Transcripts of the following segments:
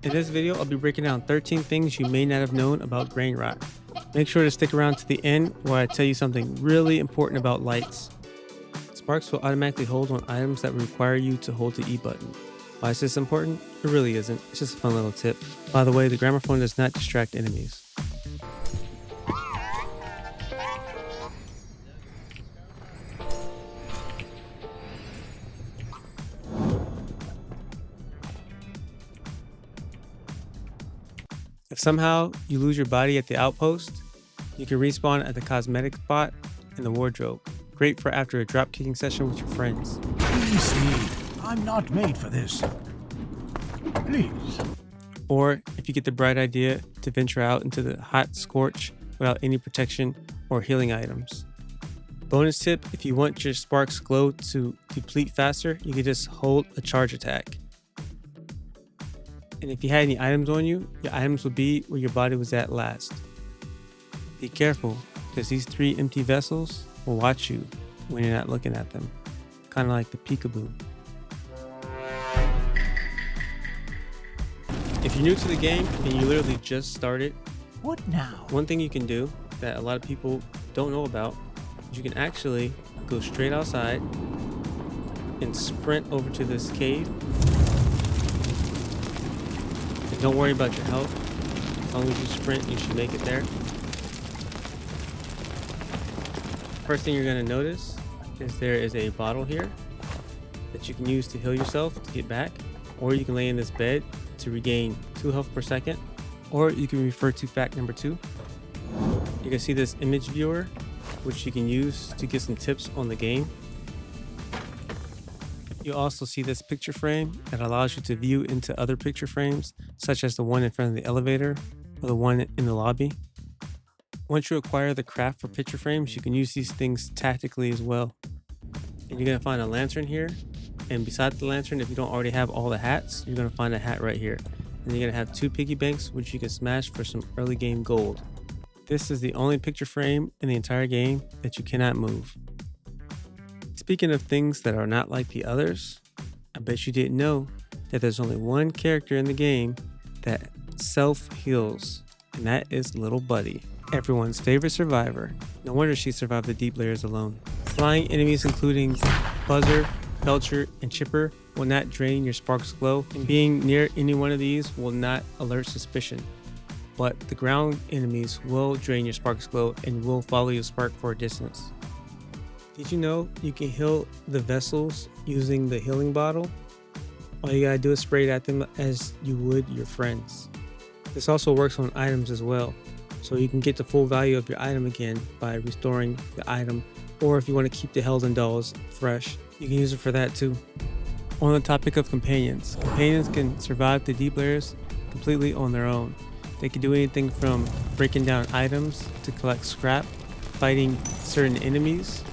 In this video, I'll be breaking down 13 things you may not have known about brain rot. Make sure to stick around to the end where I tell you something really important about lights. Sparks will automatically hold on items that require you to hold the E button. Why is this important? It really isn't. It's just a fun little tip. By the way, the gramophone does not distract enemies. If somehow you lose your body at the outpost, you can respawn at the cosmetic spot in the wardrobe. Great for after a drop kicking session with your friends. Easy. I'm not made for this. Please. Or if you get the bright idea to venture out into the hot scorch without any protection or healing items. Bonus tip, if you want your sparks glow to deplete faster, you can just hold a charge attack. And if you had any items on you, your items would be where your body was at last. Be careful, because these 3 empty vessels will watch you when you're not looking at them. Kind of like the peekaboo. If you're new to the game and you literally just started, What now? one thing you can do that a lot of people don't know about is you can actually go straight outside and sprint over to this cave. And don't worry about your health. As long as you sprint, you should make it there. First thing you're going to notice is there is a bottle here that you can use to heal yourself to get back, or you can lay in this bed to regain 2 health per second, or you can refer to fact number 2. You can see this image viewer, which you can use to get some tips on the game. You also see this picture frame that allows you to view into other picture frames, such as the one in front of the elevator or the one in the lobby. Once you acquire the craft for picture frames, you can use these things tactically as well. And you're going to find a lantern here. And beside the lantern, if you don't already have all the hats, you're going to find a hat right here. And you're going to have 2 piggy banks, which you can smash for some early game gold. This is the only picture frame in the entire game that you cannot move. Speaking of things that are not like the others, I bet you didn't know that there's only one character in the game that self-heals, and that is Little Buddy, everyone's favorite survivor. No wonder she survived the deep layers alone. Flying enemies including Buzzer, Belcher, and Chipper will not drain your spark's glow, and being near any one of these will not alert suspicion. But the ground enemies will drain your spark's glow and will follow your spark for a distance. Did you know you can heal the vessels using the healing bottle? All you gotta do is spray it at them as you would your friends. This also works on items as well, so you can get the full value of your item again by restoring the item, or if you want to keep the Helden dolls fresh, you can use it for that too. On the topic of companions, companions can survive the deep layers completely on their own. They can do anything from breaking down items to collect scrap, fighting certain enemies,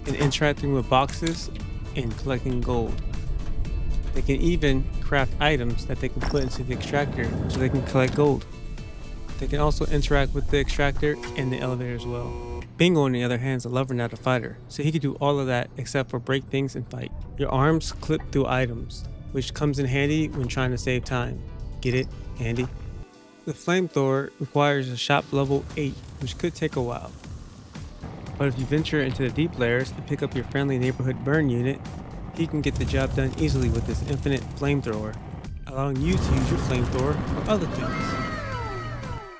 and interacting with boxes and collecting gold. They can even craft items that they can put into the extractor so they can collect gold. They can also interact with the extractor and the elevator as well. Bingo, on the other hand, is a lover, not a fighter, so he can do all of that except for break things and fight. Your arms clip through items, which comes in handy when trying to save time. Get it? Handy? The flamethrower requires a shop level 8, which could take a while. But if you venture into the deep layers and pick up your friendly neighborhood burn unit, he can get the job done easily with this infinite flamethrower, allowing you to use your flamethrower for other things.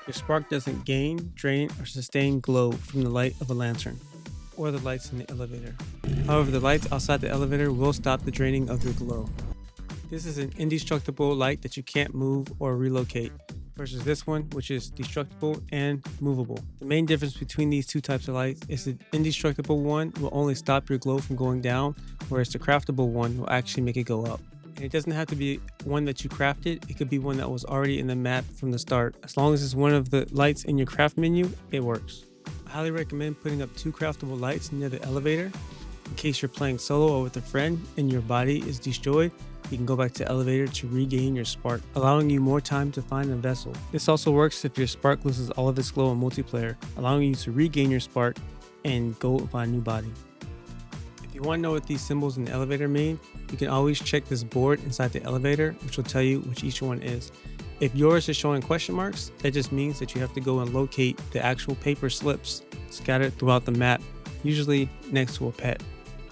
Your spark doesn't gain, drain, or sustain glow from the light of a lantern, or the lights in the elevator. However, the lights outside the elevator will stop the draining of your glow. This is an indestructible light that you can't move or relocate, versus this one, which is destructible and movable. The main difference between these 2 types of lights is the indestructible one will only stop your glow from going down, whereas the craftable one will actually make it go up. And it doesn't have to be one that you crafted, it could be one that was already in the map from the start. As long as it's one of the lights in your craft menu, it works. I highly recommend putting up 2 craftable lights near the elevator. In case you're playing solo or with a friend and your body is destroyed, you can go back to the elevator to regain your spark, allowing you more time to find a vessel. This also works if your spark loses all of its glow in multiplayer, allowing you to regain your spark and go find a new body. If you want to know what these symbols in the elevator mean, you can always check this board inside the elevator, which will tell you which each one is. If yours is showing question marks, that just means that you have to go and locate the actual paper slips scattered throughout the map, usually next to a pet.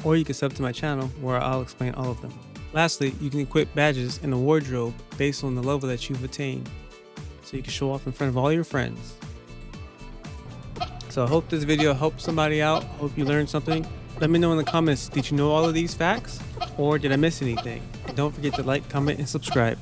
Or you can sub to my channel where I'll explain all of them. Lastly, you can equip badges in the wardrobe based on the level that you've attained, so you can show off in front of all your friends. So I hope this video helped somebody out. Hope you learned something. Let me know in the comments, did you know all of these facts? Or did I miss anything? And don't forget to like, comment, and subscribe.